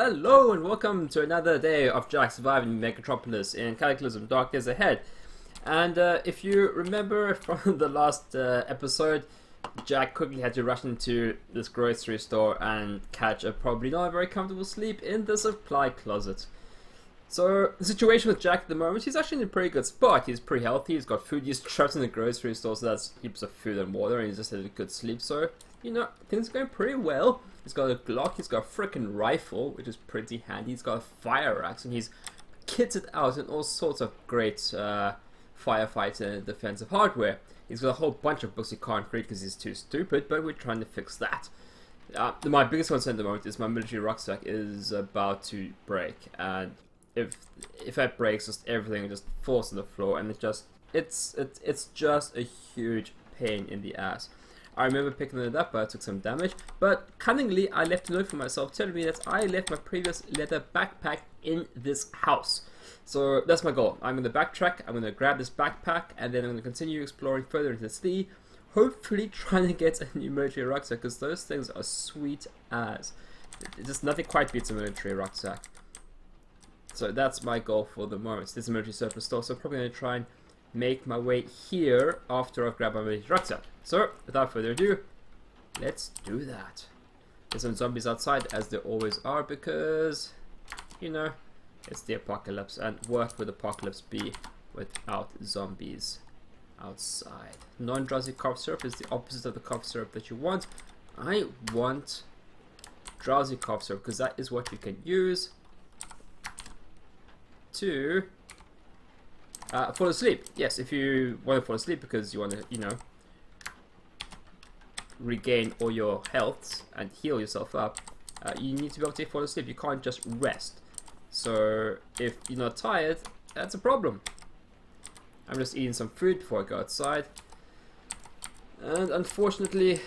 Hello and welcome to another day of Jack surviving Megatropolis in Cataclysm Dark Days Ahead. And if you remember from the last episode, Jack quickly had to rush into this grocery store and catch a probably not very comfortable sleep in the supply closet. So the situation with Jack at the moment, he's actually in a pretty good spot. He's pretty healthy, he's got food, he's trapped in the grocery store, so that's heaps of food and water, and he's just had a good sleep. So, you know, things are going pretty well. He's got a Glock, he's got a freaking rifle, which is pretty handy. He's got a fire axe, and he's kitted out in all sorts of great firefighter and defensive hardware. He's got a whole bunch of books he can't read because he's too stupid, but we're trying to fix that. My biggest concern at the moment is my military rucksack is about to break, and if that breaks, just everything just falls to the floor, and it's just a huge pain in the ass. I remember picking it up, but I took some damage. But cunningly, I left a note for myself telling me that I left my previous leather backpack in this house. So that's my goal. I'm going to backtrack, I'm going to grab this backpack, and then I'm going to continue exploring further into the city, hopefully trying to get a new military rucksack, because those things are sweet as. Just nothing quite beats a military rucksack. So that's my goal for the moment. This is a military surplus store, so I'm probably going to try and make my way here after I've grabbed my military rucksack. So, without further ado, let's do that. There's some zombies outside, as there always are, because, you know, it's the apocalypse, and what would apocalypse be without zombies outside? Non-drowsy cough syrup is the opposite of the cough syrup that you want. I want drowsy cough syrup, because that is what you can use to fall asleep. Yes, if you want to fall asleep because you want to, you know, regain all your health and heal yourself up, you need to be able to fall asleep. You can't just rest. So if you're not tired, that's a problem. I'm just eating some food before I go outside, and unfortunately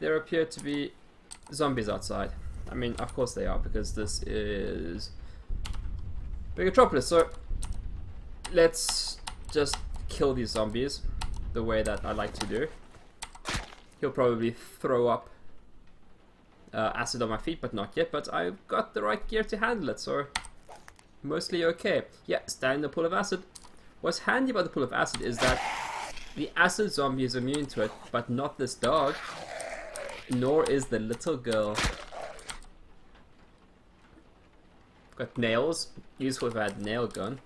there appear to be zombies outside. I mean, of course they are, because this is Megatropolis. So let's just kill these zombies the way that I like to do. He'll probably throw up acid on my feet, but not yet. But I've got the right gear to handle it, so mostly okay. Yeah, stand in the pool of acid. What's handy about the pool of acid is that the acid zombie is immune to it, but not this dog, nor is the little girl. Got nails, useful if I had a nail gun.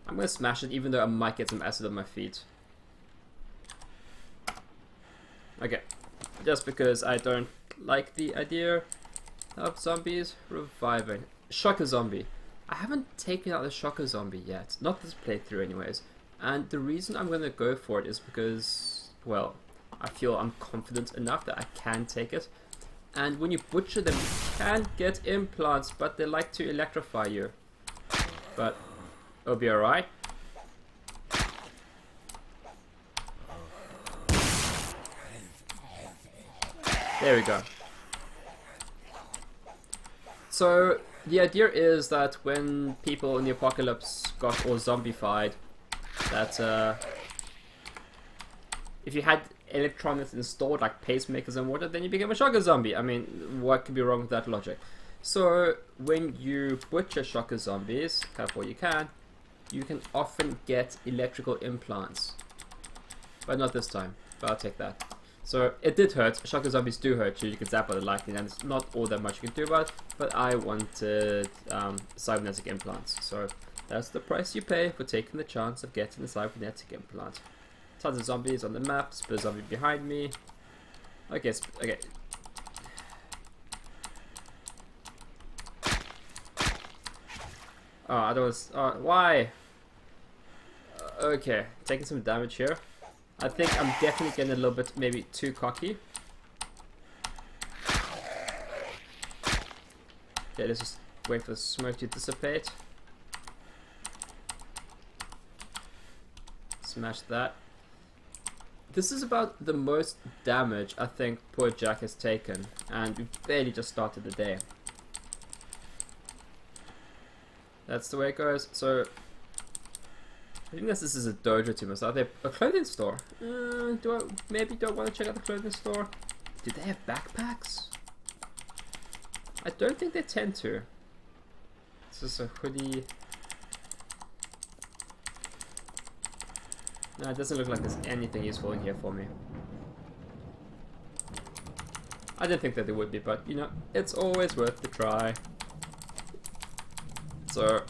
I'm gonna smash it, even though I might get some acid on my feet. Okay, just because I don't like the idea of zombies reviving. Shocker zombie. I haven't taken out the shocker zombie yet, not this playthrough anyways. And the reason I'm gonna go for it is because, well, I feel I'm confident enough that I can take it. And when you butcher them, you can get implants, but they like to electrify you. But it'll be alright. There we go. So the idea is that when people in the apocalypse got all zombified, that if you had electronics installed like pacemakers and water, then you became a shocker zombie. I mean, what could be wrong with that logic? So when you butcher shocker zombies, careful you can often get electrical implants. But not this time, but I'll take that. So it did hurt. Shocker zombies do hurt you. You can zap out the lightning, and it's not all that much you can do about it. But I wanted cybernetic implants. So that's the price you pay for taking the chance of getting the cybernetic implant. Tons of zombies on the map. Spur zombie behind me. Okay, okay. Oh, I don't. Why? Okay, taking some damage here. I think I'm definitely getting a little bit, maybe too cocky. Okay, let's just wait for the smoke to dissipate. Smash that. This is about the most damage I think poor Jack has taken, and we've barely just started the day. That's the way it goes. So I think this is a dojo to myself. They a clothing store. Do I want to check out the clothing store? Do they have backpacks? I don't think they tend to. This is a hoodie. No, it doesn't look like there's anything useful in here for me. I didn't think that there would be, but you know, it's always worth the try. So,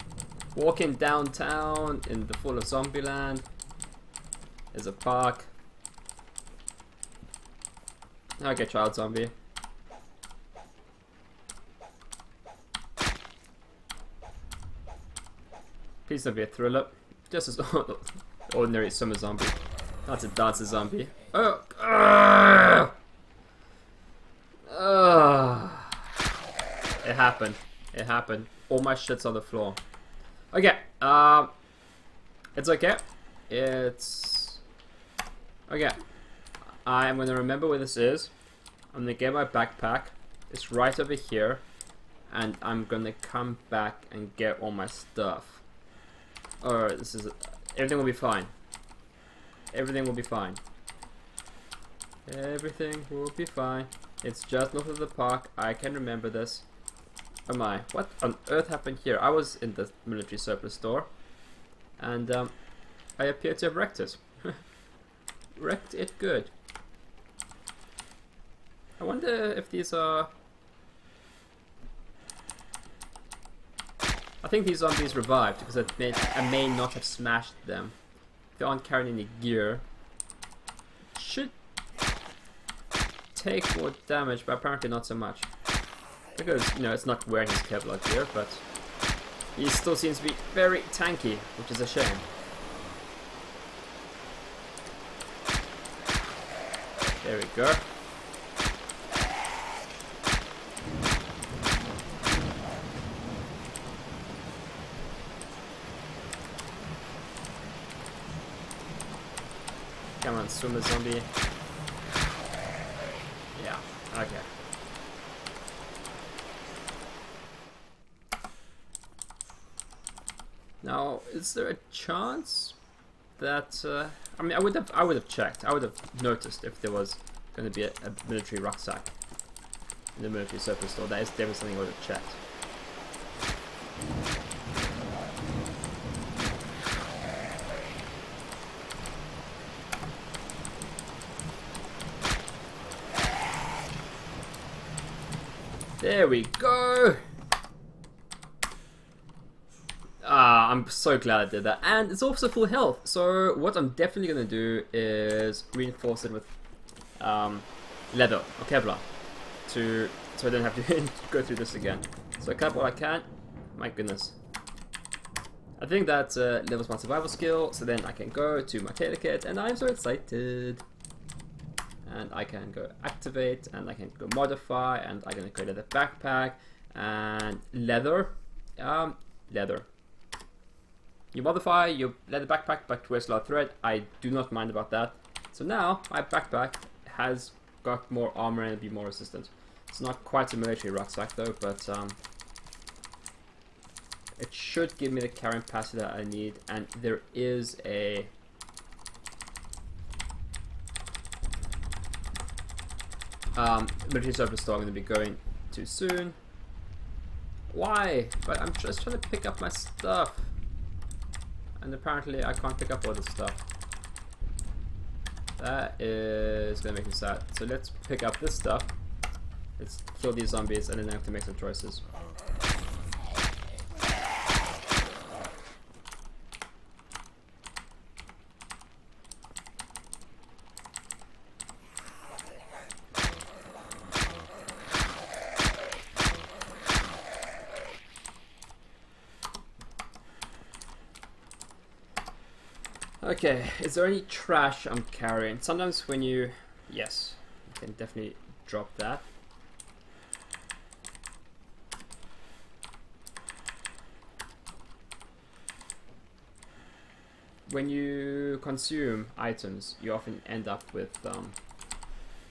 walking downtown in the full of Zombieland is a park. Okay, child zombie. Please don't be a thriller. Just as ordinary summer zombie. Not a dancer zombie. Oh! It happened. It happened. All my shit's on the floor. Okay. It's okay. It's... Okay. I'm gonna remember where this is. I'm gonna get my backpack. It's right over here. And I'm gonna come back and get all my stuff. Alright, this is... Everything will be fine. Everything will be fine. Everything will be fine. It's just north of the park. I can remember this. Oh my, what on earth happened here? I was in the military surplus store. And I appear to have wrecked it. Wrecked it good. I wonder if these are... I think these zombies revived because I may not have smashed them. If they aren't carrying any gear, should take more damage, but apparently not so much. Because, you know, it's not wearing his Kevlar gear, but he still seems to be very tanky, which is a shame. There we go. Come on, swimmer zombie. Yeah, okay. Now, is there a chance that I mean, I would have checked. I would have noticed if there was going to be a military rucksack in the military surplus store. There was something I would have checked. There we go. I'm so glad I did that, and it's also full health. So what I'm definitely gonna do is reinforce it with leather or Kevlar, so I don't have to go through this again. So I cut what I can. My goodness. I think that levels my survival skill, so then I can go to my tailor kit, and I'm so excited. And I can go activate, and I can go modify, and I'm gonna create a backpack and leather. Leather. You modify your leather backpack, but wears a lot of thread. I do not mind about that. So now my backpack has got more armor and be more resistant. It's not quite a military rucksack though, but it should give me the carrying capacity that I need. And there is a military surplus store I'm going to be going to soon. Why? But I'm just trying to pick up my stuff. And apparently I can't pick up all this stuff. That is going to make me sad. So let's pick up this stuff. Let's kill these zombies and then I have to make some choices. Okay, is there any trash I'm carrying? Sometimes when you... Yes, you can definitely drop that. When you consume items, you often end up with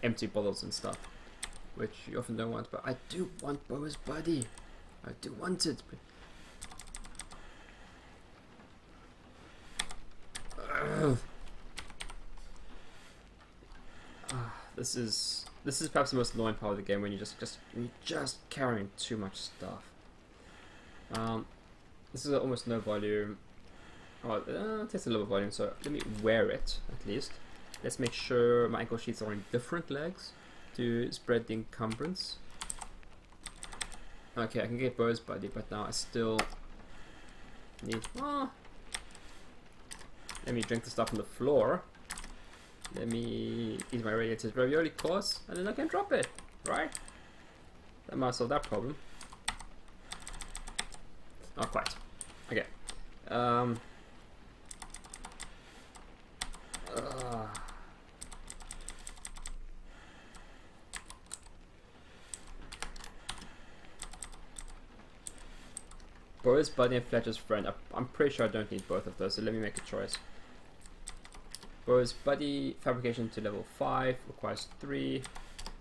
empty bottles and stuff, which you often don't want, but I do want Bo's body. I do want it. This is perhaps the most annoying part of the game when you're just carrying too much stuff. This is almost no volume. Oh, it takes a little volume, so let me wear it at least. Let's make sure my ankle sheets are in different legs to spread the encumbrance. Okay, I can get Bo's buddy, but now I still need. Let me drink the stuff on the floor. Let me eat my radiated ravioli course, and then I can drop it, right? That might solve that problem. Not quite. Okay. Bo's buddy and Fletcher's friend. I'm pretty sure I don't need both of those, so let me make a choice. Bo's buddy, fabrication to level 5, requires 3.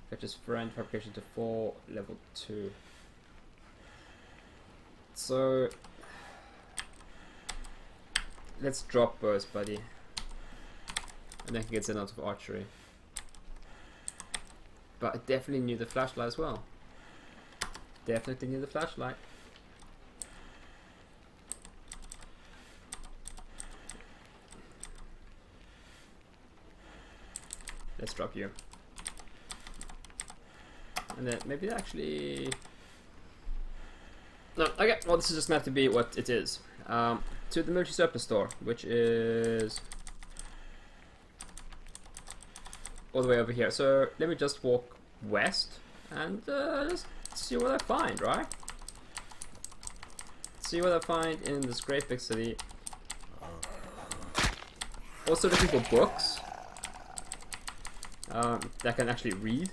Fletcher's friend, fabrication to 4, level 2. So let's drop Bo's buddy, and then he gets in out of archery. But I definitely need the flashlight as well. Definitely need the flashlight. Let's drop you. And then maybe actually... No, okay, well this is just meant to be what it is. To the military surplus store, which is... all the way over here. So let me just walk west and just see what I find, right? See what I find in this great big city. Also looking for books that I can actually read.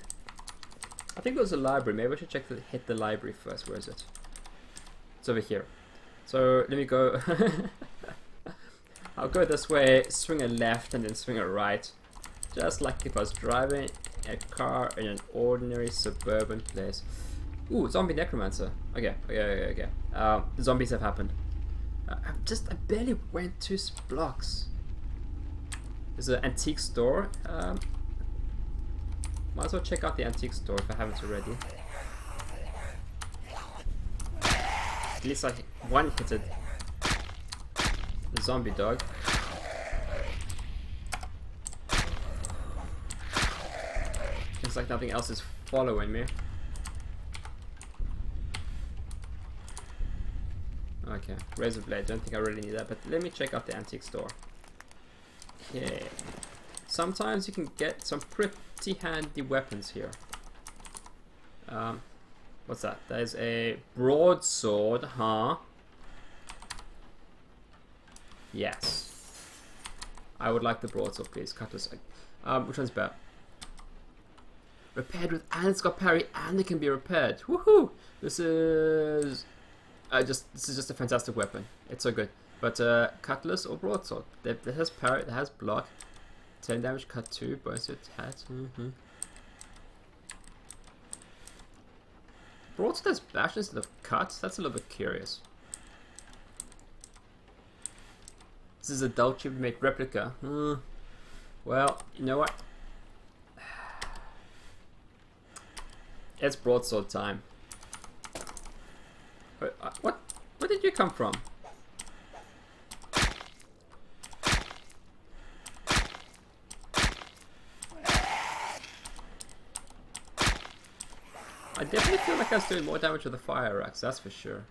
I think there's a library. Maybe I should hit the library first. Where is it? It's over here. So let me go. I'll go this way, swing a left, and then swing a right. Just like if I was driving a car in an ordinary suburban place. Ooh, zombie necromancer. Okay. The zombies have happened. I barely went 2 blocks. There's an antique store. Might as well check out the antique store if I haven't already. At least I one-hitted the zombie dog. Looks like nothing else is following me. Okay, razor blade, don't think I really need that, but let me check out the antique store. Okay. Sometimes you can get some pretty handy weapons here. What's that? That is a broadsword, huh? Yes. I would like the broadsword, please. Cutlass. Which one's better? Repaired with, and it's got parry, and it can be repaired. Woohoo! This is just a fantastic weapon. It's so good. But cutlass or broadsword? That has parry, that has block. 10 damage, cut 2, bonus to attack. Broadsword has bash instead of cut? That's a little bit curious. This is a Dulce made replica. Well, you know what? It's broadsword time. Wait, what? Where did you come from? I definitely feel like I was doing more damage with the fire axe, that's for sure.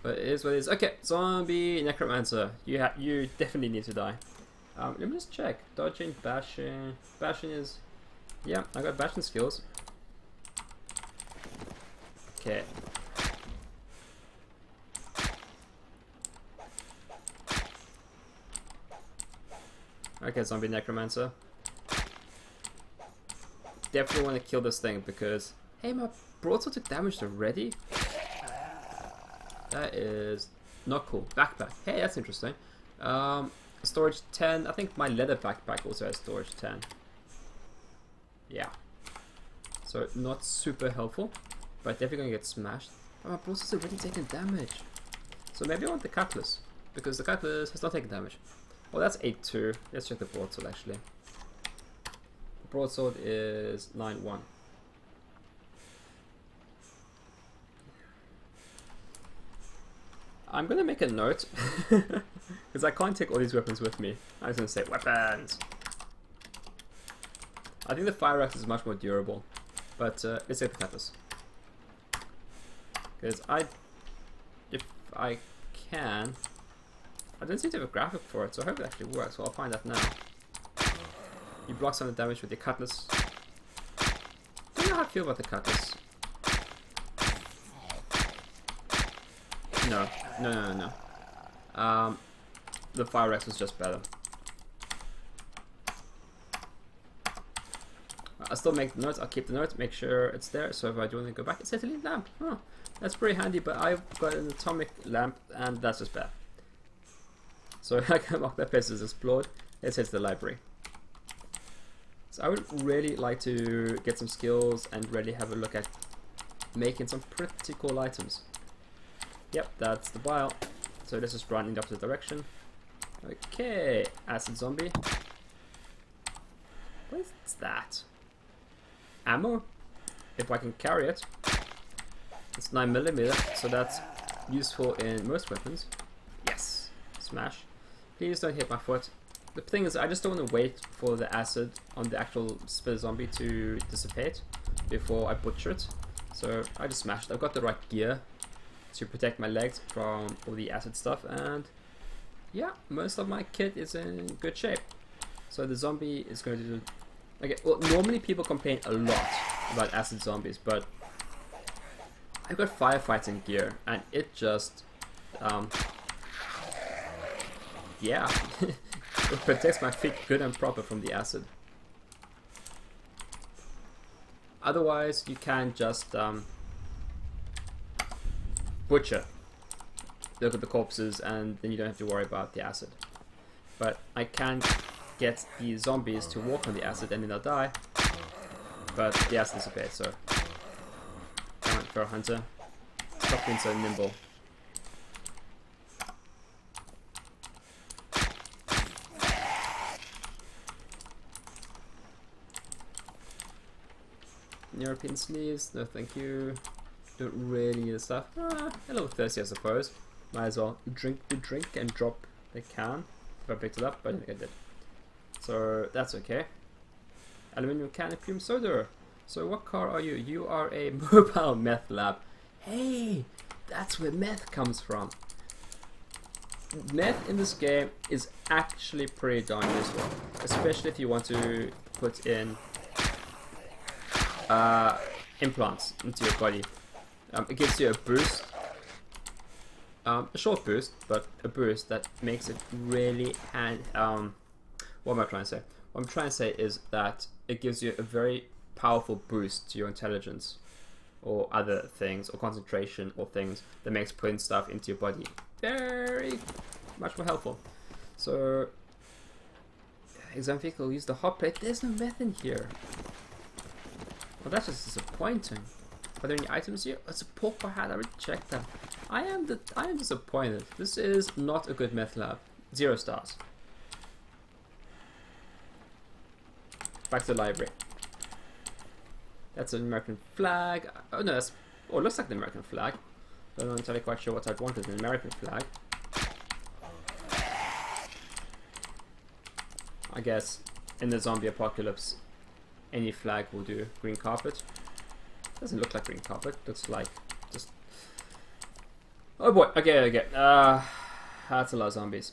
But it is what it is. Okay, zombie necromancer. You definitely need to die. Let me just check. Dodging, bashing. Bashing is... yeah, I got bashing skills. Okay. Okay, zombie necromancer. Definitely want to kill this thing because... hey, my broadsword took damage already? That is not cool. Backpack. Hey, that's interesting. Storage 10. I think my leather backpack also has storage 10. Yeah. So not super helpful, but definitely gonna get smashed. Oh, my broadsword's already taken damage. So maybe I want the cutlass, because the cutlass has not taken damage. Well, that's 8-2. Let's check the broadsword actually. The broadsword is 9-1. I'm gonna make a note, because I can't take all these weapons with me. I'm just gonna say weapons. I think the fire axe is much more durable, but let's take the cutlass. Because if I can, I don't seem to have a graphic for it, so I hope it actually works. So I'll find that now. You block some of the damage with your cutlass. I don't know how I feel about the cutlass. No. The fire axe was just better. I'll still make the notes. I'll keep the notes, make sure it's there. So if I do want to go back, it's a lead lamp. Huh. That's pretty handy, but I've got an atomic lamp, and that's just bad. So I can mark that place as explored. Let's head to the library. So I would really like to get some skills and really have a look at making some pretty cool items. Yep, that's the vial. So let's just run in the opposite direction. Okay, acid zombie. What is that? Ammo? If I can carry it. It's 9mm, so that's useful in most weapons. Yes! Smash. Please don't hit my foot. The thing is, I just don't want to wait for the acid on the actual spitter zombie to dissipate before I butcher it. So I just smashed it. I've got the right gear to protect my legs from all the acid stuff, and yeah, most of my kit is in good shape. So the zombie is going to do... Okay, well, normally people complain a lot about acid zombies, but I've got firefighting gear, and it just, yeah, it protects my feet good and proper from the acid. Otherwise, you can just butcher. Look at the corpses, and then you don't have to worry about the acid. But I can get the zombies to walk on the acid, and then they'll die. But the acid dissipates, so. Come on, Feral Hunter. Stop being so nimble. European sleeves, no thank you. Don't really need the stuff. A little thirsty, I suppose. Might as well drink the drink and drop the can. If I picked it up, but I don't think I did. So that's okay. Aluminium can and fume soda. So what car are you? You are a mobile meth lab. Hey, that's where meth comes from. Meth in this game is actually pretty darn useful, especially if you want to put in implants into your body. It gives you a boost, a short boost, but a boost that makes it really what am I trying to say? What I'm trying to say is that it gives you a very powerful boost to your intelligence or other things, or concentration, or things that makes putting stuff into your body very much more helpful. So, exam vehicle, use the hot plate. There's no meth in here. Well, that's just disappointing. Are there any items here? It's a pork pie hat. I already checked that. I am disappointed. This is not a good meth lab. 0 stars. Back to the library. That's an American flag. Oh no, that's... Oh, it looks like an American flag. I'm not entirely quite sure what I'd want as an American flag. I guess in the zombie apocalypse, any flag will do. Green carpet. Doesn't look like green carpet. Looks like just... Oh boy. Okay. That's a lot of zombies.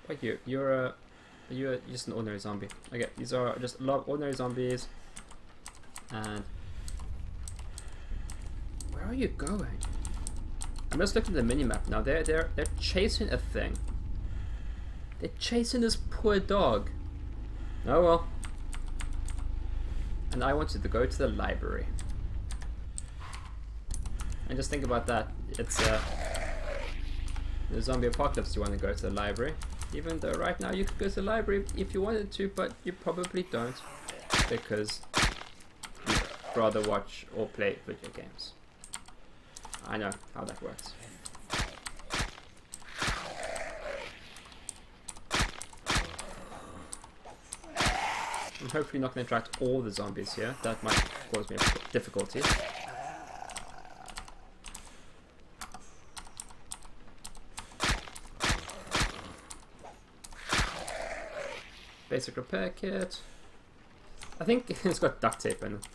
What are you? You're just an ordinary zombie. Okay, these are just a lot of ordinary zombies. And where are you going? I'm just looking at the minimap now. They're chasing a thing. They're chasing this poor dog. Oh well. And I wanted to go to the library. And just think about that. It's the zombie apocalypse. You want to go to the library, even though right now you could go to the library if you wanted to, but you probably don't, because you'd rather watch or play video games. I know how that works. I'm hopefully not going to attract all the zombies here. That might cause me difficulty. Basic repair kit. I think it's got duct tape in it.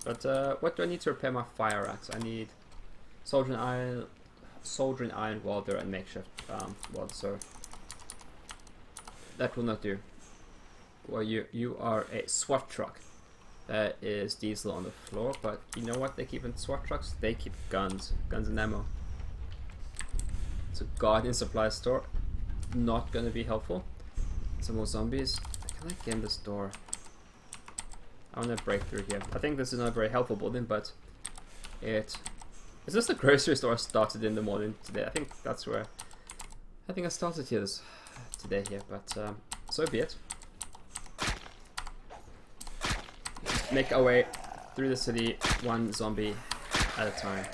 But what do I need to repair my fire axe? I need soldering iron, welder, and makeshift welder. So that will not do. Well, you are a SWAT truck. That is diesel on the floor, but you know what they keep in SWAT trucks? They keep guns and ammo. It's a guardian supply store. Not going to be helpful. Some more zombies. Can I get in this door? I want to break through here. I think this is not a very helpful building, but is this the grocery store I started in the morning today? I think that's where I started here today here, but so be it. Just make our way through the city, one zombie at a time.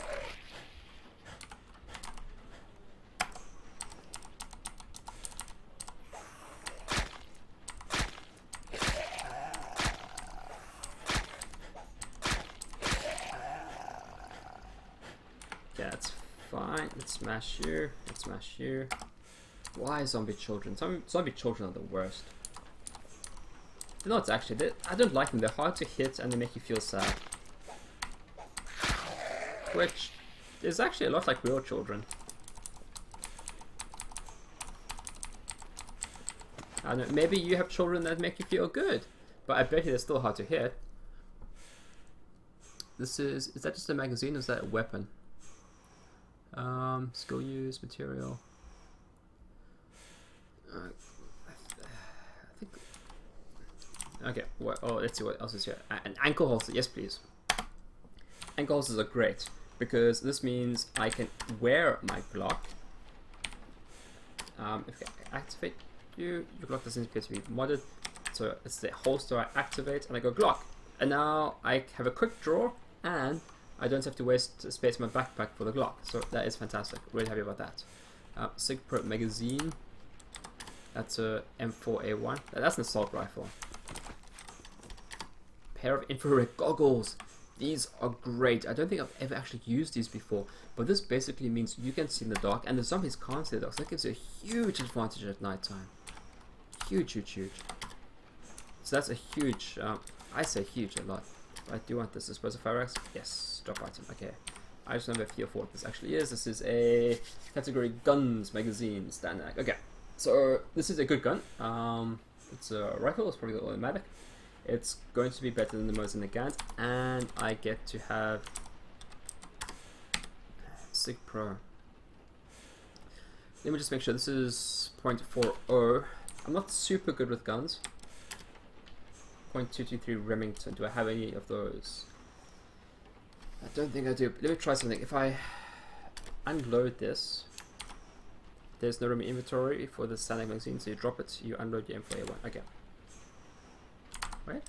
That's fine. Let's smash you. Let's smash you. Why zombie children? Zombie children are the worst. You know, it's actually, I don't like them. They're hard to hit and they make you feel sad. Which is actually a lot like real children. I don't know, maybe you have children that make you feel good, but I bet you they're still hard to hit. Is that just a magazine or is that a weapon? Skill use, material. I think. Okay, let's see what else is here. An ankle holster, yes please. Ankle holsters are great because this means I can wear my Glock. If I activate your Glock doesn't appear to be modded, so it's the holster I activate and I go Glock. And now I have a quick draw and I don't have to waste space in my backpack for the Glock, so that is fantastic. Really happy about that. Sig Pro magazine. That's a M4A1. That's an assault rifle. Pair of infrared goggles. These are great. I don't think I've ever actually used these before, but this basically means you can see in the dark, and the zombies can't see in the dark. So that gives you a huge advantage at night time. Huge, huge, huge. So that's a huge. I say huge a lot. I do want this. Dispose of fire axe. Yes. Drop item. Okay. I just don't have a feel for what this actually is. This is a category guns magazine standard. Okay. So this is a good gun. It's a rifle. It's probably automatic. It's going to be better than the Mosin Nagant, and I get to have Sig Pro. Let me just make sure this is 0.40. I'm not super good with guns. 0.223 Remington. Do I have any of those? I don't think I do. Let me try something. If I unload this, there's no room in inventory for the standard magazine, so you drop it, you unload your M4A1. Okay. Wait.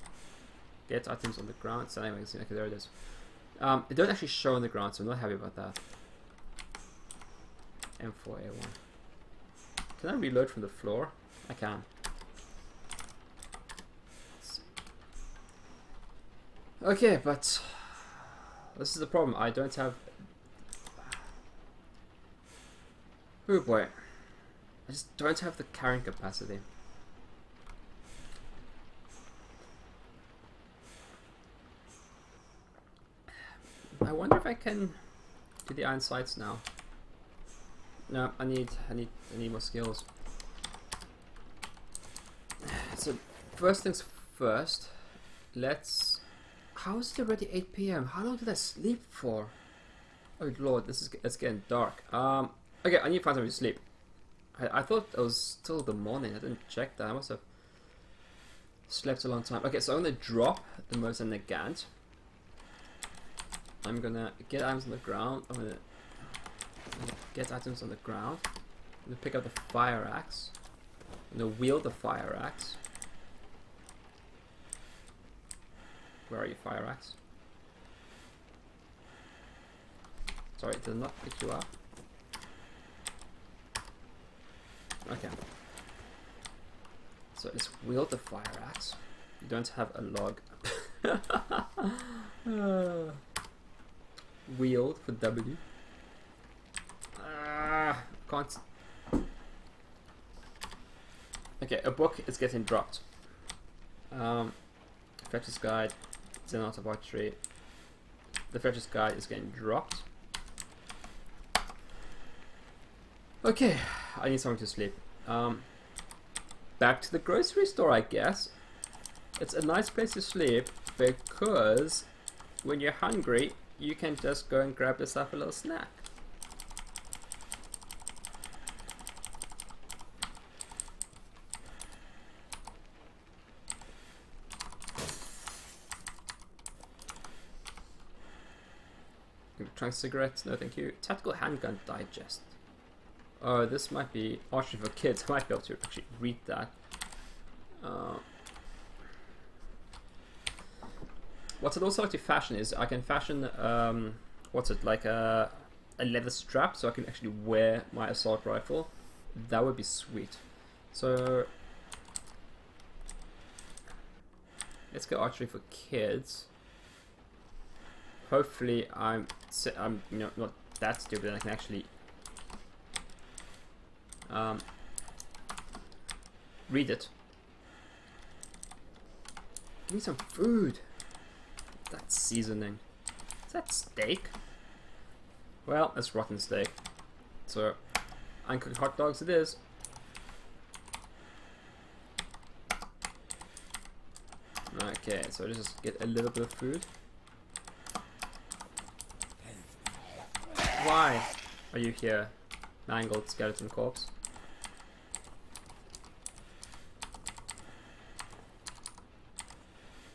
Get items on the ground. Standard magazine. Okay, there it is. It don't actually show on the ground, so I'm not happy about that. M4A1. Can I reload from the floor? I can. Okay, but this is the problem. I don't have. Oh boy, I just don't have the carrying capacity. I wonder if I can do the iron sights now. No, I need more skills. So first things first, let's. How is it already 8 PM? How long did I sleep for? Oh lord, it's getting dark. Okay, I need to find something to sleep. I thought it was still the morning. I didn't check that. I must have slept a long time. Okay, so I'm gonna drop the Mosin Nagant. I'm gonna get items on the ground. I'm gonna get items on the ground. I'm gonna pick up the fire axe. I'm gonna wield the fire axe. Where are you, fire axe? Sorry, it did not pick you up. Okay. So let's wield the fire axe. You don't have a log. Wield for W. Can't. Okay, a book is getting dropped. Fetcher's Guide, Zen Art of Archery. The Fetcher's Guide is getting dropped. Okay, I need something to sleep. Back to the grocery store, I guess. It's a nice place to sleep because when you're hungry, you can just go and grab yourself a little snack. Trying cigarettes? No, thank you. Tactical handgun digest. Oh, this might be archery for kids. I might be able to actually read that. What I'd also like to fashion is I can fashion what's it, like a leather strap, so I can actually wear my assault rifle. That would be sweet. So let's go archery for kids. Hopefully I'm not that stupid and I can actually read it. Give me some food. That's seasoning. Is that steak? Well, it's rotten steak. So uncooked hot dogs it is. Okay, so let's just get a little bit of food. Why are you here, mangled skeleton corpse?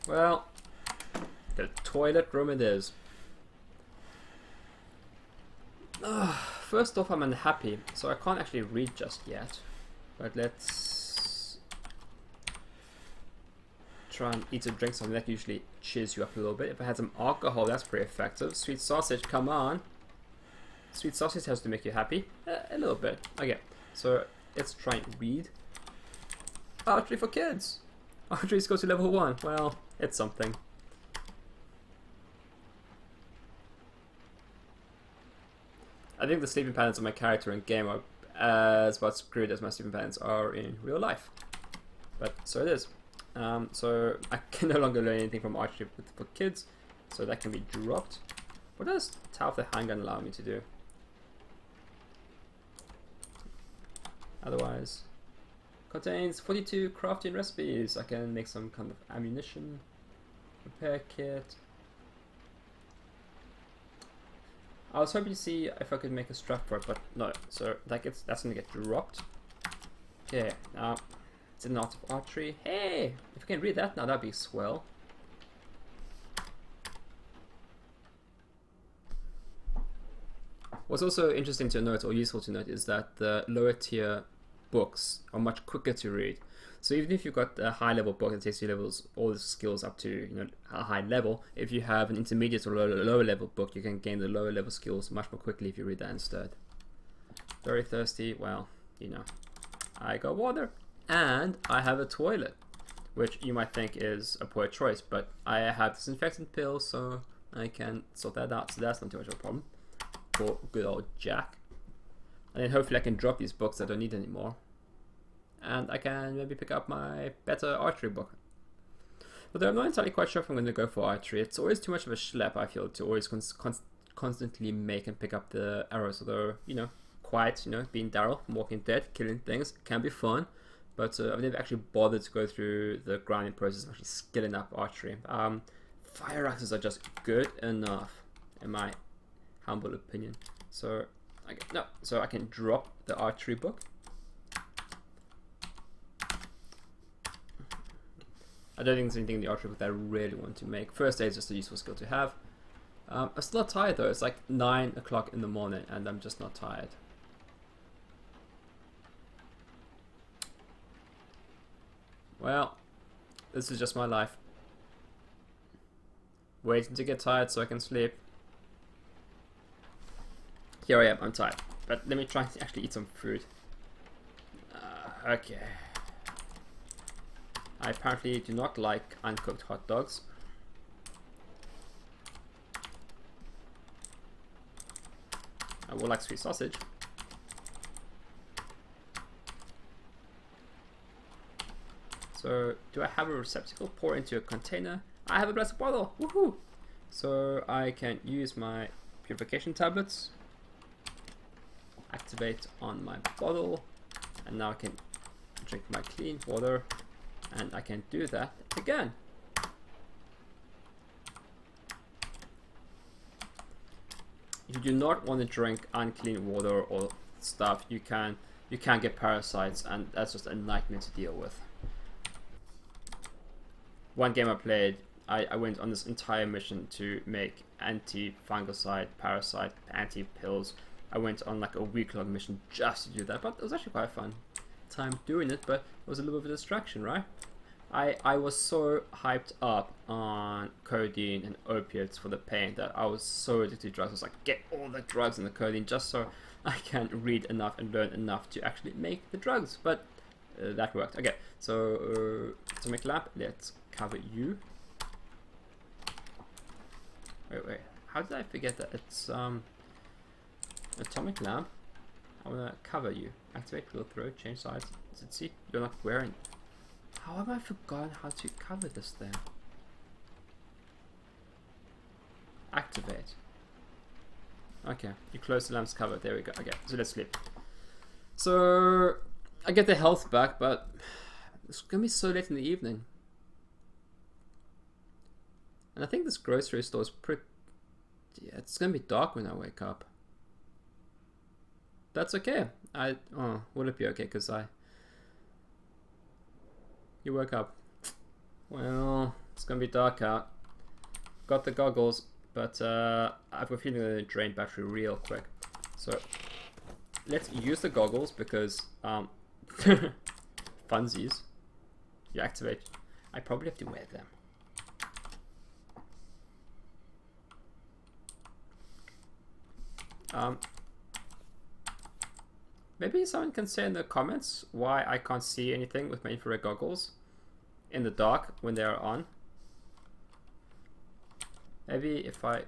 Well, the toilet room it is. First off, I'm unhappy, so I can't actually read just yet. But let's try and eat or drink something that usually cheers you up a little bit. If I had some alcohol, that's pretty effective. Sweet sausage, come on. Sweet sausage has to make you happy. A little bit. Okay, so let's try and read. Archery for kids. Archery goes to level 1. Well, it's something. I think the sleeping patterns of my character in game are as about screwed as my sleeping patterns are in real life. But so it is. So I can no longer learn anything from archery for kids, so that can be dropped. What does Tower of the Handgun allow me to do? Otherwise, contains 42 crafting recipes. I can make some kind of ammunition, repair kit. I was hoping to see if I could make a strap for it, but no. So that's gonna get dropped. Okay, it's an art of archery. Hey, if I can read that now, that'd be swell. What's also interesting to note, or useful to note, is that the lower tier books are much quicker to read. So even if you've got a high level book that takes your levels, all the skills up to a high level, if you have an intermediate or lower level book, you can gain the lower level skills much more quickly if you read that instead. Very thirsty. Well, I got water and I have a toilet, which you might think is a poor choice, but I have disinfectant pills, so I can sort that out. So that's not too much of a problem for good old Jack. And then hopefully I can drop these books I don't need anymore. And I can maybe pick up my better archery book. Although I'm not entirely quite sure if I'm going to go for archery. It's always too much of a schlep, I feel, to always constantly make and pick up the arrows. Although, quiet, being Daryl from Walking Dead, killing things, can be fun. But I've never actually bothered to go through the grinding process of actually skilling up archery. Fire axes are just good enough, in my humble opinion. So I can drop the archery book. I don't think there's anything in the archery book that I really want to make. First aid is just a useful skill to have. I'm still not tired though. It's like 9 o'clock in the morning and I'm just not tired. Well, this is just my life. Waiting to get tired so I can sleep. Here I am, I'm tired. But let me try to actually eat some food. Okay. I apparently do not like uncooked hot dogs. I will like sweet sausage. So, do I have a receptacle? Pour into a container. I have a plastic bottle! Woohoo! So, I can use my purification tablets. Activate on my bottle. And now I can drink my clean water. And I can do that again. If you do not want to drink unclean water or stuff, you can get parasites, and that's just a nightmare to deal with. One game I played, I went on this entire mission to make anti-fungicide, parasite, anti-pills. I went on like a week-long mission just to do that, but it was actually quite a fun time doing it, but it was a little bit of a distraction, right? I was so hyped up on codeine and opiates for the pain that I was so addicted to drugs. I was like, get all the drugs and the codeine just so I can read enough and learn enough to actually make the drugs. But that worked. Okay, so atomic lamp, let's cover you. Wait, how did I forget that it's atomic lamp? I wanna cover you. Activate, will throw, change size. Does it see? You're not wearing. How have I forgotten how to cover this thing? Activate. Okay, you close the lamp's cover. There we go. Okay, so let's sleep. So I get the health back, but it's gonna be so late in the evening. And I think this grocery store is pretty... Yeah, it's gonna be dark when I wake up. That's okay. Oh, would it be okay? Because you woke up. Well, it's gonna be dark out. Got the goggles, but I've a feeling I'm gonna drain battery real quick. So let's use the goggles because funsies. You activate. I probably have to wear them. Maybe someone can say in the comments why I can't see anything with my infrared goggles in the dark when they are on. Maybe if I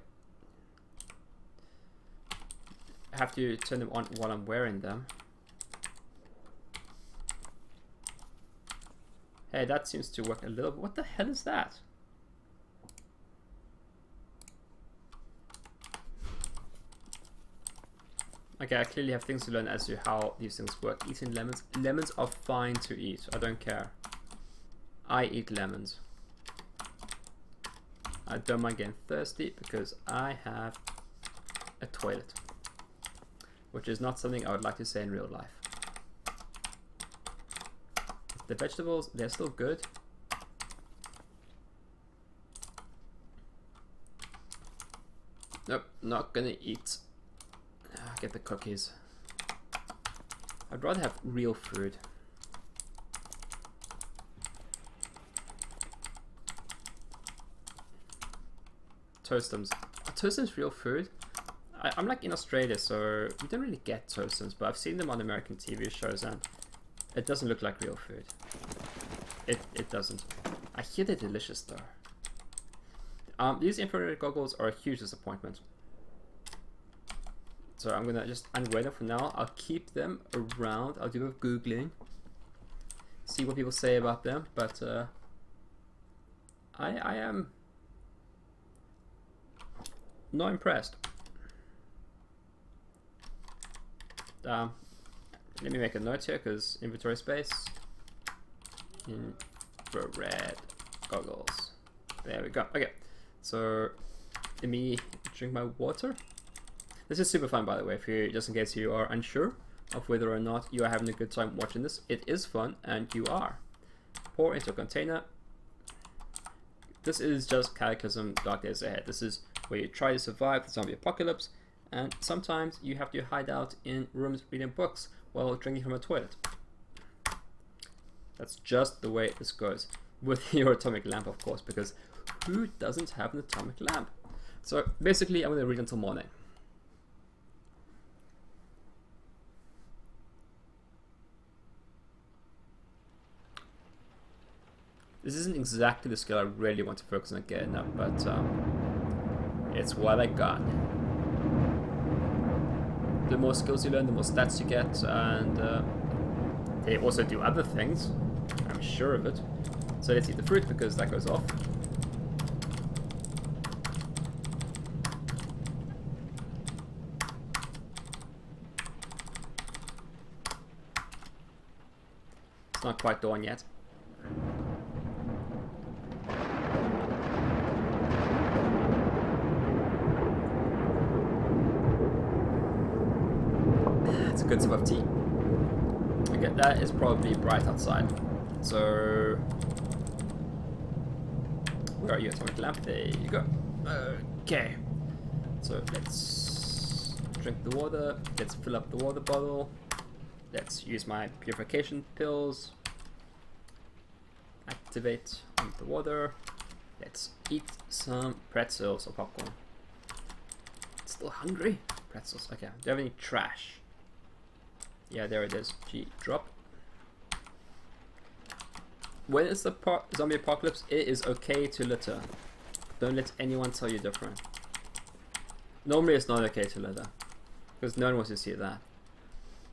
have to turn them on while I'm wearing them. Hey, that seems to work a little bit. What the hell is that? Okay, I clearly have things to learn as to how these things work. Eating lemons. Lemons are fine to eat. I don't care. I eat lemons. I don't mind getting thirsty because I have a toilet. Which is not something I would like to say in real life. The vegetables, they're still good. Nope, not gonna eat. Get the cookies. I'd rather have real food. Toastums. Are toastums real food? I'm like in Australia, so we don't really get toastums, but I've seen them on American TV shows and it doesn't look like real food. It doesn't. I hear they're delicious though. These infrared goggles are a huge disappointment. So I'm gonna just unwear them for now. I'll keep them around. I'll do a bit of Googling. See what people say about them, but I am not impressed. Let me make a note here because inventory space. Infrared goggles. There we go. Okay, so let me drink my water. This is super fun, by the way, if you, just in case you are unsure of whether or not you are having a good time watching this. It is fun, and you are. Pour into a container. This is just Cataclysm Dark Days Ahead. This is where you try to survive the zombie apocalypse, and sometimes you have to hide out in rooms reading books while drinking from a toilet. That's just the way this goes. With your atomic lamp, of course, because who doesn't have an atomic lamp? So basically, I'm going to read until morning. This isn't exactly the skill I really want to focus on getting up, but it's what I got. The more skills you learn, the more stats you get, and they also do other things. I'm sure of it. So let's eat the fruit because that goes off. It's not quite dawn yet. It's a good sip of tea. Okay, that is probably bright outside. So, where are you? Atomic lamp. There you go. Okay. So let's drink the water. Let's fill up the water bottle. Let's use my purification pills. Activate the water. Let's eat some pretzels or popcorn. Still hungry? Pretzels. Okay. Do you have any trash? Yeah, there it is. G, drop. When it's the zombie apocalypse, it is okay to litter. Don't let anyone tell you different. Normally it's not okay to litter, because no one wants to see that.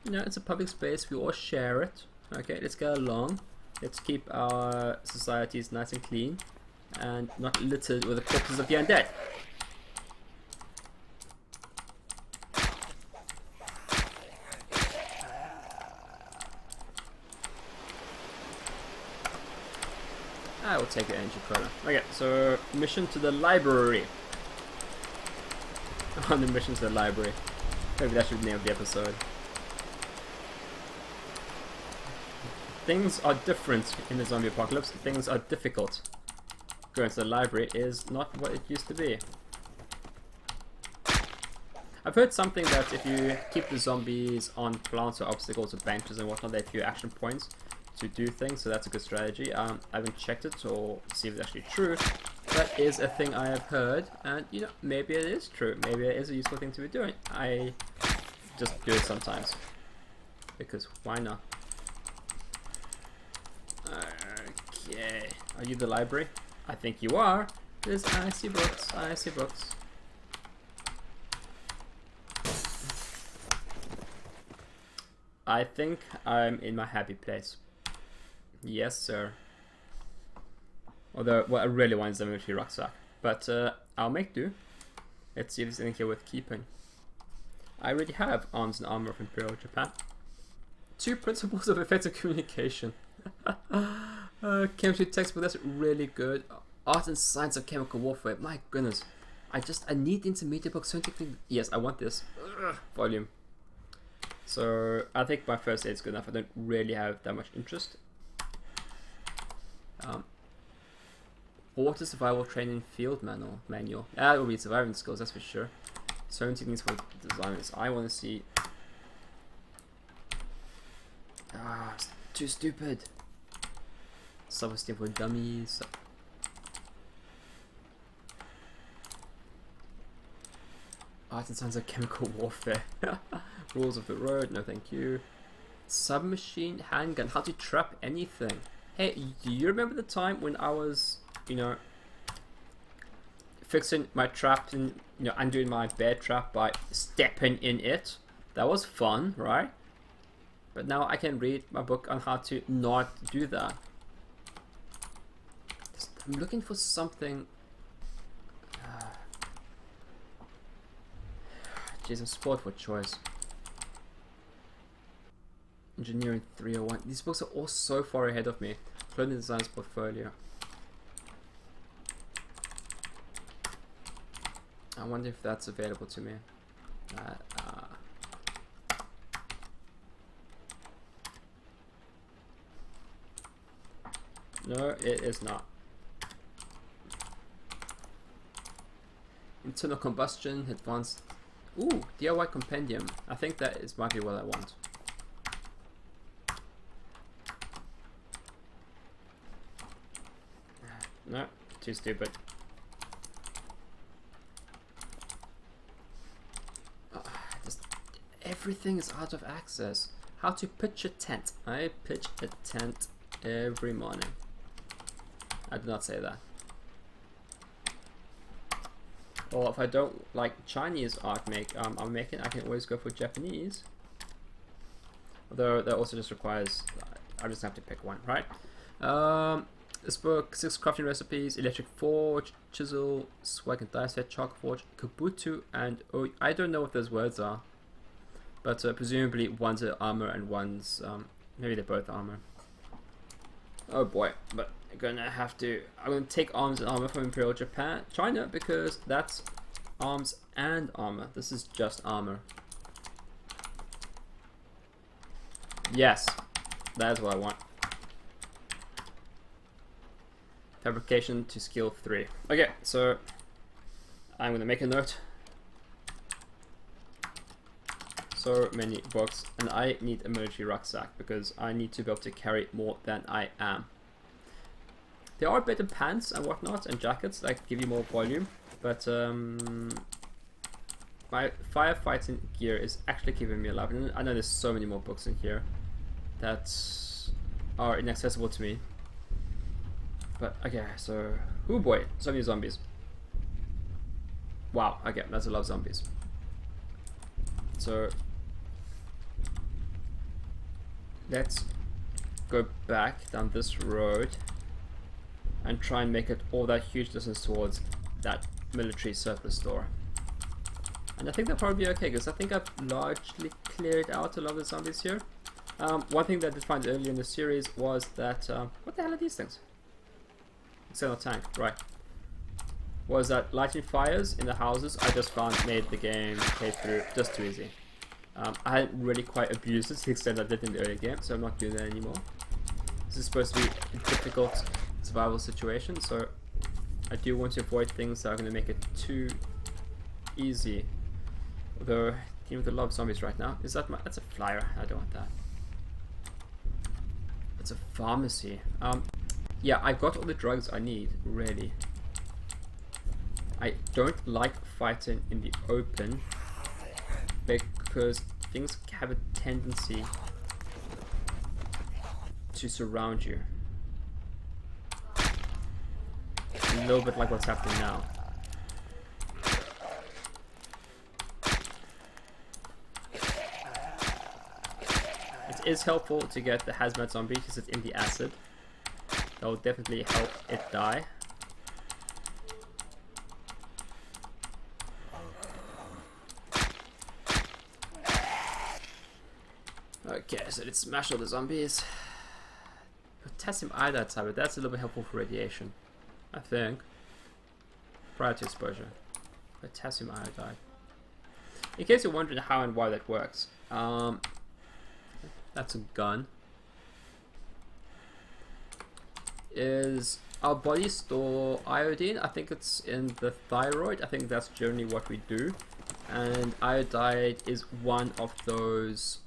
You know, it's a public space, we all share it. Okay, let's get along. Let's keep our societies nice and clean, and not littered with the corpses of the undead. I will take the energy quota. Okay, so mission to the library. On the mission to the library. Maybe that should be the name of the episode. Things are different in the zombie apocalypse. Things are difficult. Going to the library is not what it used to be. I've heard something that if you keep the zombies on plants or obstacles or benches and whatnot, they have few action points to do things, so that's a good strategy. I haven't checked it or see if it's actually true. That is a thing I have heard, and you know, maybe it is true. Maybe it is a useful thing to be doing. I just do it sometimes because why not? Okay, are you the library? I think you are. Because I see books. I see books. I think I'm in my happy place. Yes, sir. Although, what I really want is a military rucksack. But I'll make do. Let's see if there's anything here worth keeping. I already have arms and armor of Imperial Japan. 2 principles of effective communication. Chemistry textbook, that's really good. Art and science of chemical warfare. My goodness. I need the intermediate book. Yes, I want this. Volume. So I think my first aid is good enough. I don't really have that much interest. Water survival training field manual. That will be surviving skills, that's for sure. Certain techniques for designers. I want to see. It's too stupid. Self-esteem for dummies. Art and science of chemical warfare. Rules of the road, no thank you. Submachine handgun, how to trap anything. Hey, do you remember the time when I was, you know, fixing my trap and, you know, undoing my bear trap by stepping in it? That was fun, right? But now I can read my book on how to not do that. I'm looking for something. Jeez, I'm spoiled for choice. Engineering 301. These books are all so far ahead of me. Clothing Design's portfolio. I wonder if that's available to me. No, it is not. Internal combustion, advanced. Ooh, DIY compendium. I think that is might be what I want. No, too stupid. Everything is out of access. How to pitch a tent. I pitch a tent every morning. I did not say that. Well, if I don't like Chinese art I'm making, I can always go for Japanese. Although that also just requires, I just have to pick one, right? This book, 6 crafting recipes, electric forge, chisel, swag and die set, charcoal forge, kabuto, and oh, I don't know what those words are. But presumably one's armor and one's, maybe they're both armor. Oh boy, but I'm gonna take arms and armor from Imperial China, because that's arms and armor. This is just armor. Yes, that is what I want. Fabrication to skill 3. Okay, so I'm gonna make a note. So many books, and I need a military rucksack because I need to be able to carry more than I am. There are better pants and whatnot and jackets that give you more volume, but my firefighting gear is actually keeping me alive. And I know there's so many more books in here that are inaccessible to me. But okay, so oh boy, so many zombies. Wow, okay, that's a lot of zombies. So let's go back down this road and try and make it all that huge distance towards that military surplus store. And I think that'll probably be okay, because I think I've largely cleared out a lot of the zombies here. One thing that I did find earlier in the series was that, what the hell are these things? External tank, right. Was that lighting fires in the houses I just found made the game play through just too easy. I hadn't really quite abused it to the extent I did in the earlier game, so I'm not doing that anymore. This is supposed to be a difficult survival situation, so I do want to avoid things that are going to make it too easy. Although, dealing with a lot of zombies right now. Is that that's a flyer, I don't want that. It's a pharmacy. Yeah, I've got all the drugs I need, really. I don't like fighting in the open because things have a tendency to surround you. A little bit like what's happening now. It is helpful to get the hazmat zombie because it's in the acid. That will definitely help it die. Okay, so let's smash all the zombies. Potassium iodide tablet, that's a little bit helpful for radiation, I think. Prior to exposure. Potassium iodide. In case you're wondering how and why that works, that's a gun. Is our body store iodine? I think it's in the thyroid. I think that's generally what we do. And iodide is one of those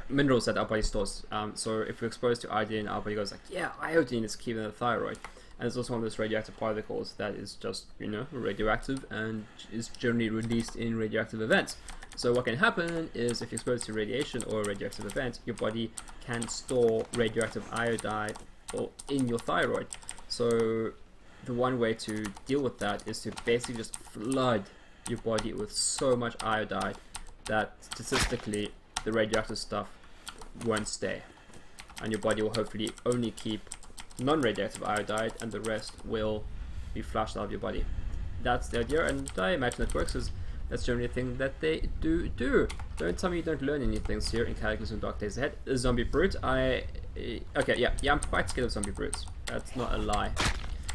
minerals that our body stores. So if we're exposed to iodine, our body goes like, yeah, iodine is keeping the thyroid. And it's also one of those radioactive particles that is just, you know, radioactive and is generally released in radioactive events. So what can happen is if you're exposed to radiation or a radioactive event, your body can store radioactive iodide in your thyroid. So the one way to deal with that is to basically just flood your body with so much iodide that statistically the radioactive stuff won't stay. And your body will hopefully only keep non-radioactive iodide and the rest will be flushed out of your body. That's the idea, and I imagine it works because that's generally a thing that they do. Don't tell me you don't learn any things here in Cataclysm Dark Days Ahead. A zombie brute, okay, yeah, I'm quite scared of zombie brutes. That's not a lie.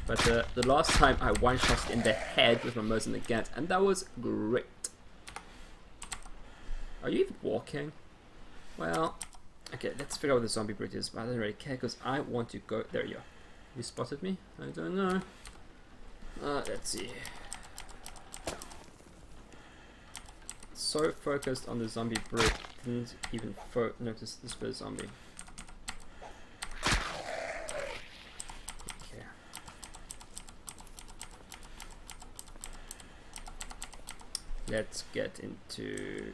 But the last time I one-shot in the head with my Mosin against, and that was great. Are you even walking? Well, okay, let's figure out what the zombie brute is, but I don't really care because I want to go. There you are. You spotted me? I don't know. Let's see. So focused on the zombie brute, didn't even notice this bit of zombie. Okay. Let's get into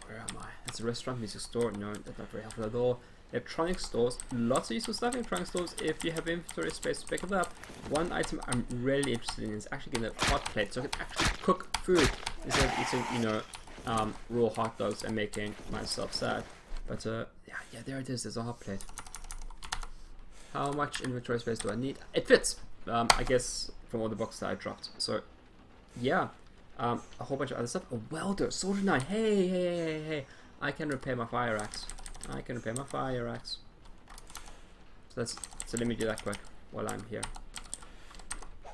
Where am I? It's a restaurant, music store. No, that's not very helpful at all. Electronic stores. Lots of useful stuff in electronic stores if you have inventory space to pick it up. One item I'm really interested in is actually getting a hot plate so I can actually cook food instead of eating, you know, raw hot dogs and making myself sad. But yeah, there it is. There's a hot plate. How much inventory space do I need? It fits. I guess from all the boxes that I dropped. So yeah, a whole bunch of other stuff. A welder, soldier 9. Hey! I can repair my fire axe. So let me do that quick while I'm here.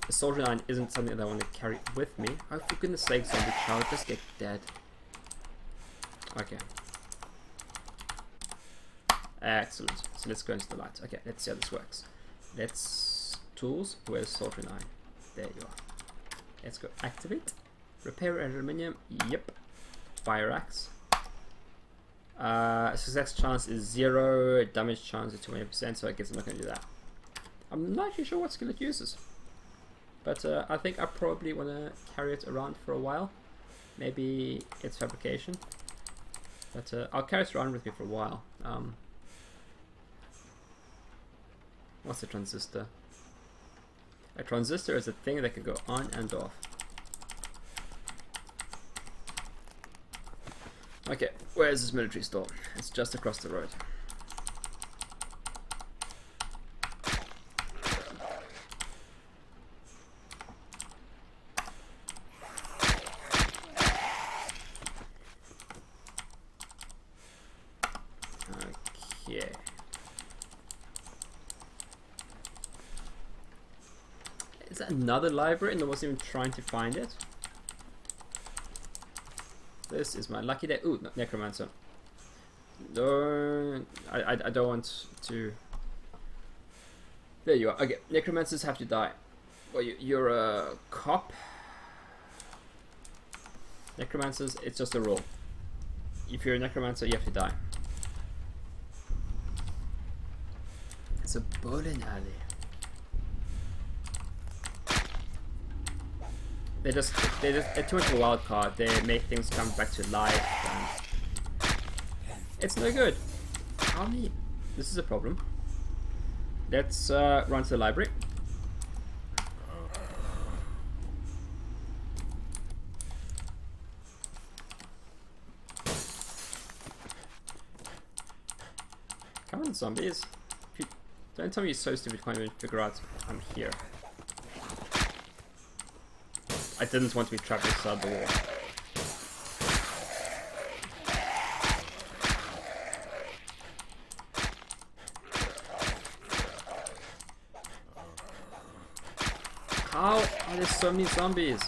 The soldier 9 isn't something that I want to carry with me. Oh, for goodness sake, zombie child, just get dead. Okay. Excellent. So let's go into the light. Okay, let's see how this works. Tools. Where's soldier 9? There you are. Let's go activate. Repair aluminium. Yep. Fire axe. Success chance is 0. Damage chance is 20%. So I guess I'm not going to do that. I'm not actually sure what skill it uses. But I think I probably want to carry it around for a while. Maybe it's fabrication. But I'll carry it around with me for a while. What's a transistor? A transistor is a thing that can go on and off. Okay, where is this military store? It's just across the road. Okay. Is that another library and I wasn't even trying to find it? This is my lucky day. Ooh, necromancer. No, I don't want to. There you are. Okay, necromancers have to die. Well, you're a cop. Necromancers, it's just a rule. If you're a necromancer, you have to die. It's a bowling alley. They're too much of a wild card. They make things come back to life, and it's no good. How many? This is a problem. Let's run to the library. Come on, zombies! Don't tell me you're so stupid you can't even figure out I'm here. I didn't want to be trapped inside the wall. How are there so many zombies?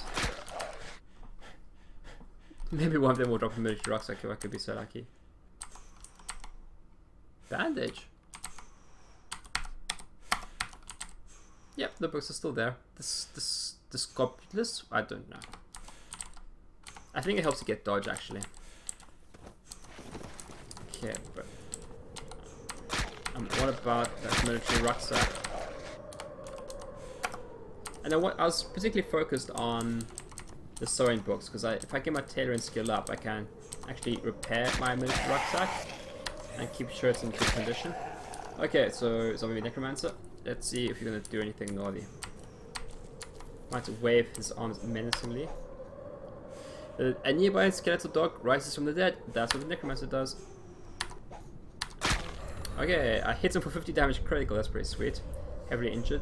Maybe one of them will drop a military rucksack if I could be so lucky. Bandage? Yep, the books are still there. The scopulus? I don't know. I think it helps to get dodge actually. Okay, but what about that military rucksack? And I was particularly focused on the sewing books because if I get my tailoring skill up, I can actually repair my military rucksack and keep sure it's in good condition. Okay, so zombie necromancer. Let's see if you're gonna do anything naughty. Might wave his arms menacingly. A nearby skeletal dog rises from the dead. That's what the necromancer does. Okay, I hit him for 50 damage critical. That's pretty sweet. Heavily injured.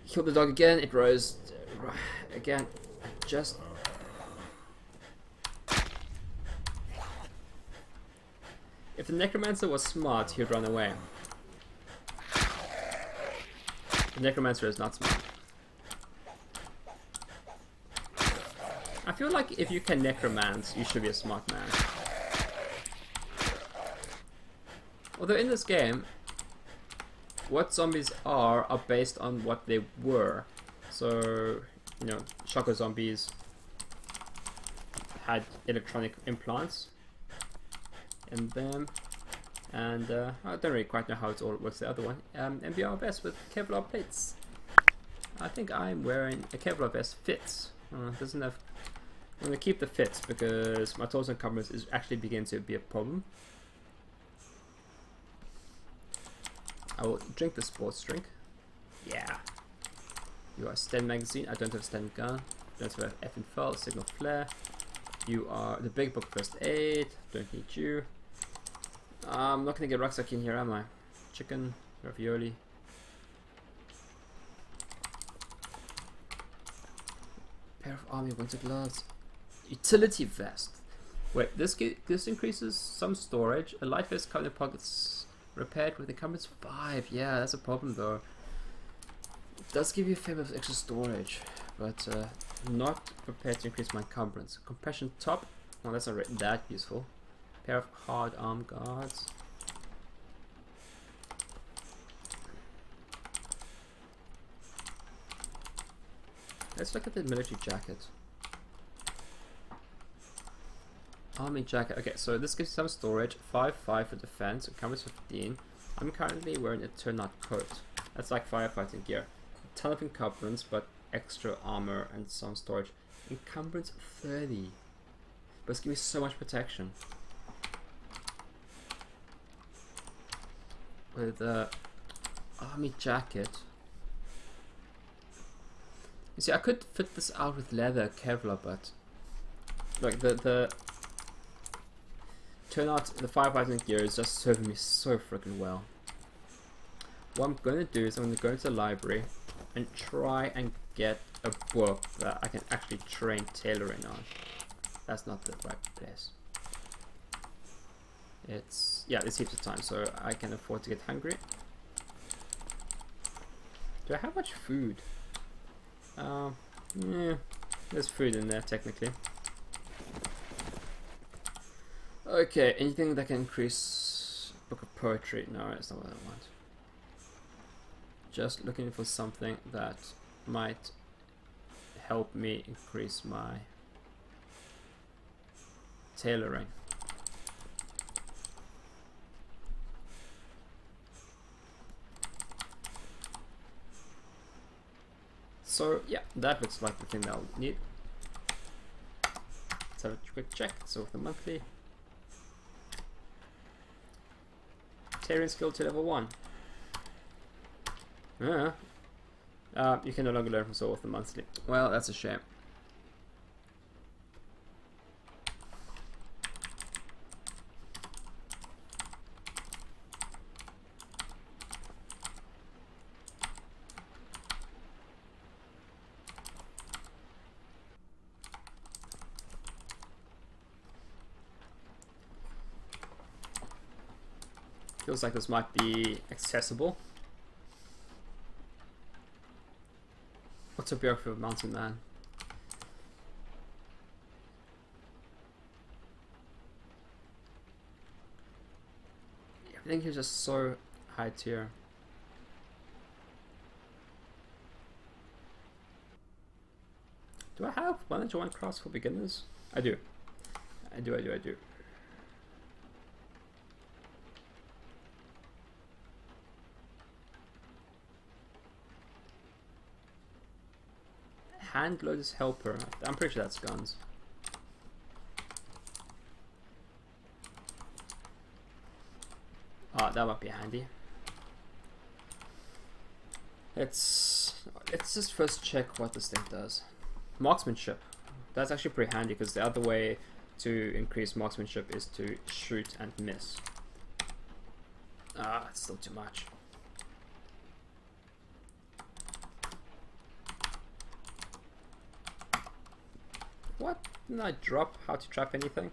Killed the dog again. It rose again. Just. If the necromancer was smart, he'd run away. The necromancer is not smart. I feel like if you can necromance, you should be a smart man. Although in this game, what zombies are based on what they were. So, you know, shocker zombies had electronic implants in them. And I don't really quite know how it all works the other one. MBR best with Kevlar plates. I think I'm wearing a Kevlar vest fits. Doesn't have. I'm gonna keep the fits because my torso encumbrance is actually beginning to be a problem. I will drink the sports drink. Yeah. You are a Sten magazine. I don't have a Sten gun. Don't have effing file, signal flare. You are the big book first aid. Don't need you. I'm not gonna get rucksack in here, am I? Chicken, ravioli. Pair of army winter gloves. Utility vest. Wait, this increases some storage. A light vest covered in pockets. Repaired with encumbrance 5. Yeah, that's a problem though. It does give you a fair bit of extra storage, but not prepared to increase my encumbrance. Compression top. Well, that's not that useful. Pair of hard arm guards. Let's look at the military jacket. Army jacket. Okay, so this gives some storage. 5 for defense. Encumbrance 15. I'm currently wearing a turnout coat. That's like firefighting gear. A ton of encumbrance, but extra armor and some storage. Encumbrance 30. But it's giving me so much protection. With the army jacket. You see, I could fit this out with leather Kevlar, but like the turnout, the firefighting gear is just serving me so freaking well. What I'm going to do is I'm going to go into the library and try and get a book that I can actually train tailoring on. That's not the right place. It's, yeah, it's heaps of time, so I can afford to get hungry. Do I have much food? Yeah, there's food in there technically. Okay, anything that can increase book of poetry. No, that's not what I want. Just looking for something that might help me increase my tailoring. So yeah, that looks like the thing that I'll need. Let's have a quick check. So with the monthly tailoring skill to level 1. You can no longer learn from Soul with the monthly. Well, that's a shame. Feels like this might be accessible. What's a biography of Mountain Man? Everything here is just so high tier. Do I have 1-to-1 class for beginners? I do. I do. Hand loader's helper. I'm pretty sure that's guns. Oh, that might be handy. Let's just first check what this thing does. Marksmanship. That's actually pretty handy because the other way to increase marksmanship is to shoot and miss. Ah, it's still too much. What? Didn't I drop how to trap anything?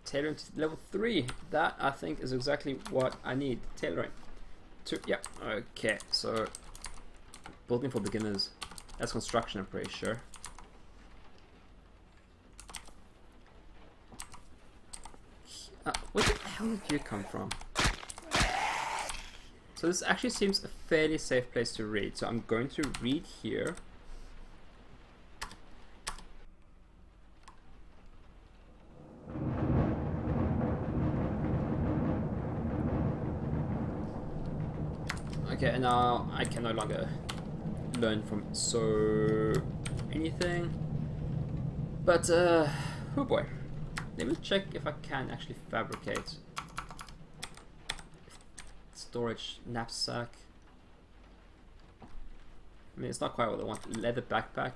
Tailoring to level 3. That I think is exactly what I need. Tailoring. Yeah. Okay. So building for beginners. That's construction, I'm pretty sure. Where the hell did you come from? So this actually seems a fairly safe place to read. So I'm going to read here. Okay, and now I can no longer learn from so anything. But oh boy, let me check if I can actually fabricate storage knapsack. I mean, it's not quite what I want. Leather backpack.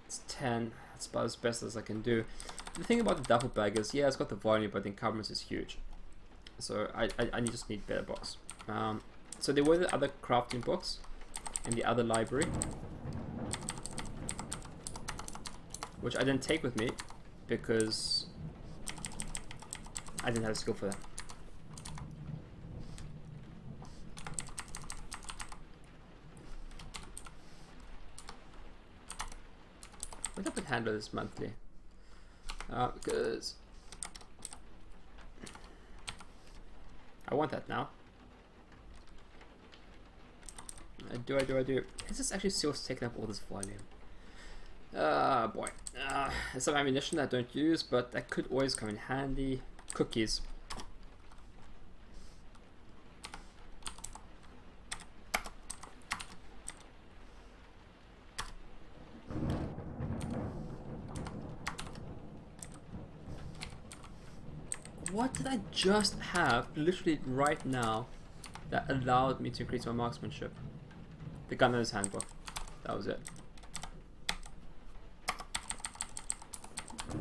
It's 10. That's about as best as I can do. The thing about the duffel bag is, yeah, it's got the volume, but the encumbrance is huge. So I just need better books. So there were the other crafting books in the other library, which I didn't take with me because I didn't have a skill for them. What type of handle is monthly? Because I want that now. I do. Is this actually still taking up all this volume? Boy. There's some ammunition I don't use, but that could always come in handy. Cookies. What did I just have, literally right now, that allowed me to increase my marksmanship? The gunner's handbook. That was it.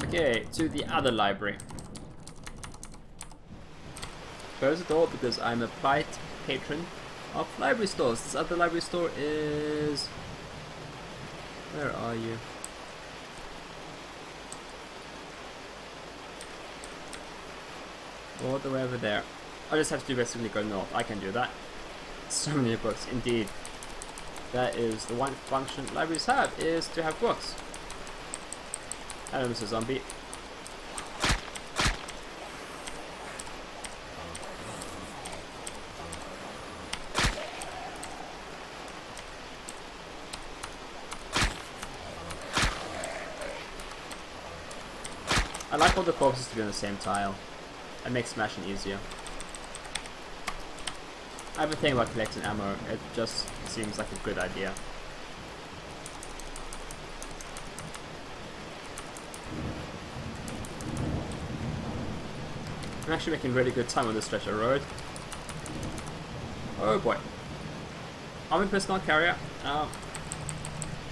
Okay, to the other library. Close the door because I'm a polite patron of library stores. This other library store is... Where are you? All the way over there. I just have to basically go north. I can do that. So many books, indeed. That is the one function libraries have, is to have books. Hello, Mr. Zombie. I like all the corpses to be on the same tile. It makes smashing easier. I have a thing about collecting ammo, it just seems like a good idea. I'm actually making really good time on this stretch of road. Oh boy. Armored personnel carrier.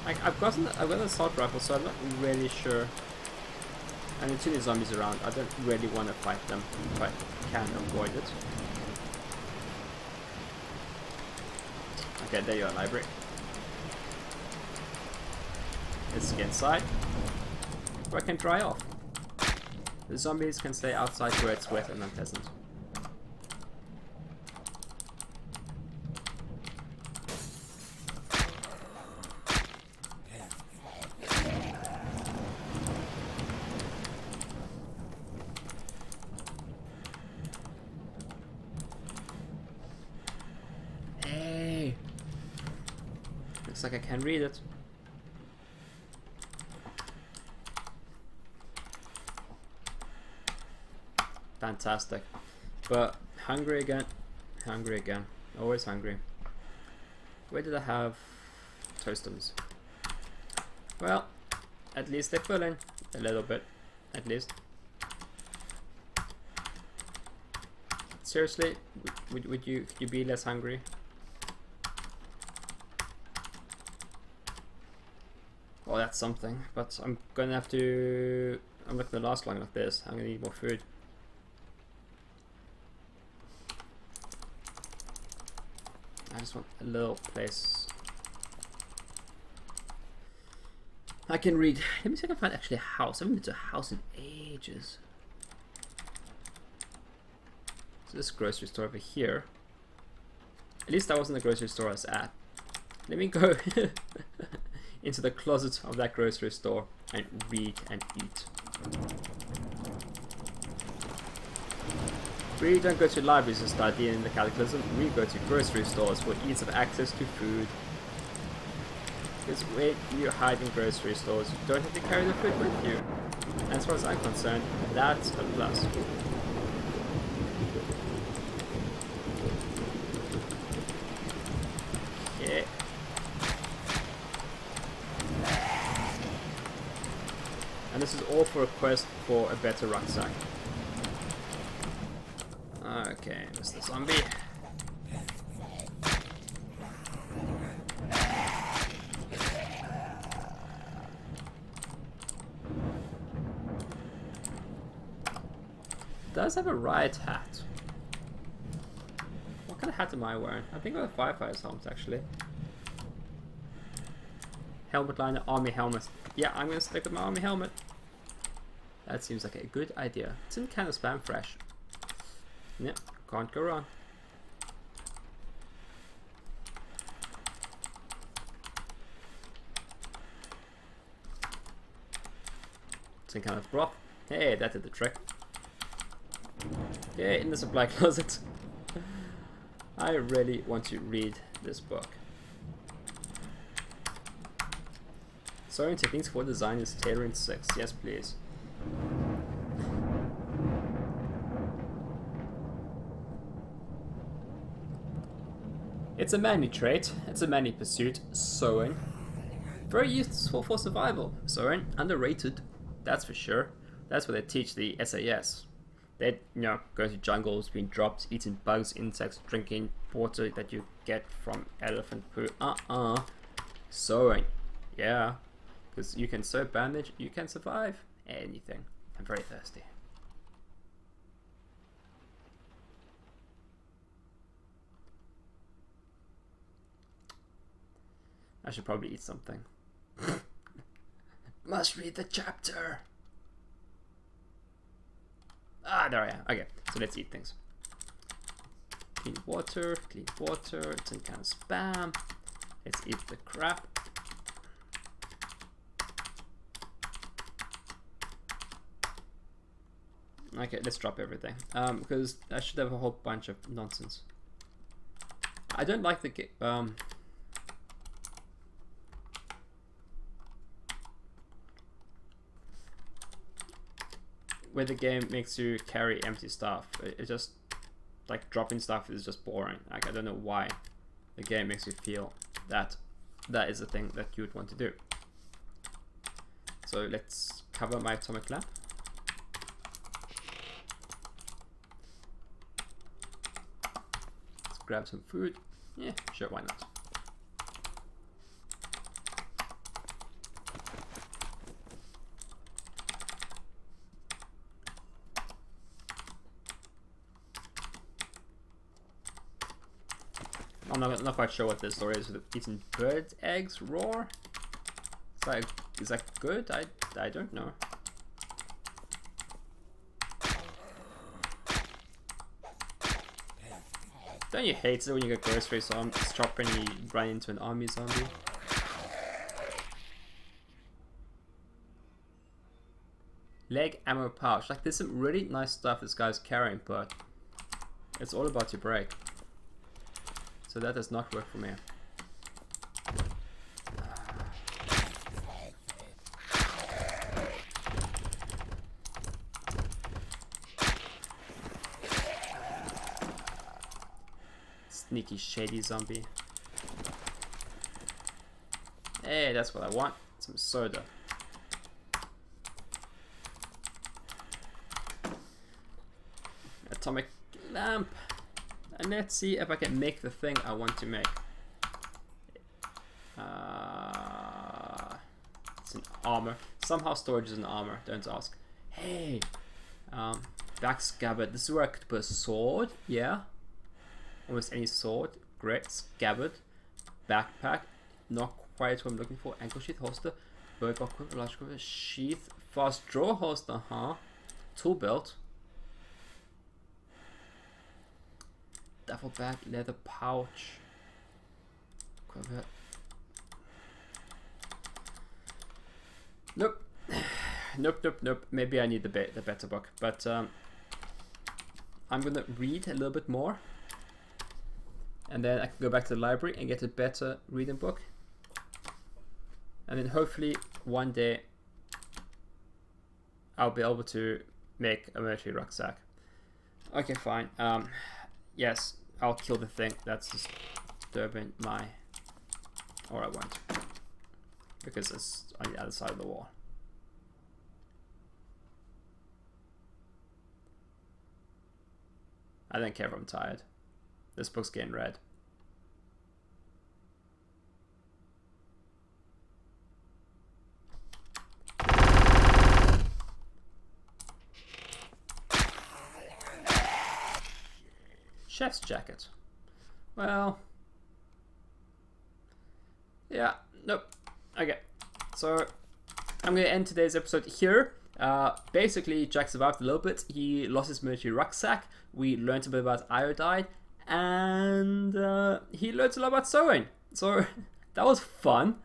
I've got an assault rifle, so I'm not really sure. And there's too many zombies around. I don't really want to fight them if I can avoid it. Okay, there you are, library. Let's get inside. Where I can dry off. The zombies can stay outside where it's wet and unpleasant. Looks like I can read it. Fantastic. But hungry again. Hungry again. Always hungry. Where did I have toastums? Well, at least they're filling a little bit. At least. Seriously, could you be less hungry? Oh, that's something. But I'm gonna have to. I'm not gonna last long like this. I'm gonna need more food. I just want a little place I can read. Let me see if I can find actually a house. I haven't been to a house in ages. So this grocery store over here. At least that wasn't the grocery store I was at. Let me go into the closet of that grocery store and read and eat. We don't go to libraries to study in the Cataclysm, we go to grocery stores for ease of access to food. Because when you hide in grocery stores, you don't have to carry the food with you. And as far as I'm concerned, that's a plus. all for a quest for a better rucksack. Okay, Mr. Zombie. Does have a riot hat. What kind of hat am I wearing? I think I have a firefighter's helmet actually. Helmet liner, army helmet. Yeah, I'm gonna stick with my army helmet. That seems like a good idea. It's in kind of spam fresh. Yeah, can't go wrong. Some kind of broth. Hey, that did the trick. Okay, in the supply closet. I really want to read this book. Sewing techniques for designers tailoring 6. Yes, please. It's a manly trait. It's a manly pursuit. Sewing. Very useful for survival. Sewing, underrated. That's for sure. That's what they teach the SAS. They, go to jungles, being dropped, eating bugs, insects, drinking water that you get from elephant poo. Sewing. Yeah. Because you can sew bandage, you can survive anything. I'm very thirsty. I should probably eat something. Must read the chapter. Ah, there I am. Okay, so let's eat things. Clean water, it's some kind of spam. Let's eat the crap. Okay, let's drop everything. Because I should have a whole bunch of nonsense. I don't like the game. Where the game makes you carry empty stuff. It just, like, dropping stuff is just boring. Like, I don't know why the game makes you feel that that is the thing that you would want to do. So let's cover my atomic lamp. Let's grab some food. Yeah, sure, why not? I'm not quite sure what the story is with eating bird eggs raw. Is that good? I don't know. Don't you hate it when you get grocery shopping and you run into an army zombie? Leg ammo pouch. Like, there's some really nice stuff this guy's carrying, but it's all about your break. So that does not work for me. Sneaky, shady zombie. Hey, that's what I want. Some soda. Atomic lamp. And let's see if I can make the thing I want to make. It's an armor. Somehow storage is an armor, don't ask. Hey! Back scabbard. This is where I could put a sword, yeah. Almost any sword. Great. Scabbard. Backpack. Not quite what I'm looking for. Ankle sheath holster. Bow buckle, large quiver, sheath. Fast draw holster, Tool belt. Duffel bag, leather pouch. Quiver. Nope. Nope. Maybe I need the better book, but I'm gonna read a little bit more, and then I can go back to the library and get a better reading book, and then hopefully one day I'll be able to make a military rucksack. Okay, fine. Yes, I'll kill the thing that's disturbing my... Or I won't. Because it's on the other side of the wall. I don't care if I'm tired. This book's getting read. Chef's jacket. Well, yeah, nope. Okay, so I'm gonna end today's episode here. Basically, Jack survived a little bit. He lost his military rucksack. We learned a bit about iodine, and he learned a lot about sewing. So that was fun.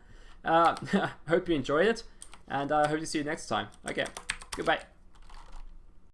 Hope you enjoyed it, and I hope to see you next time. Okay, goodbye.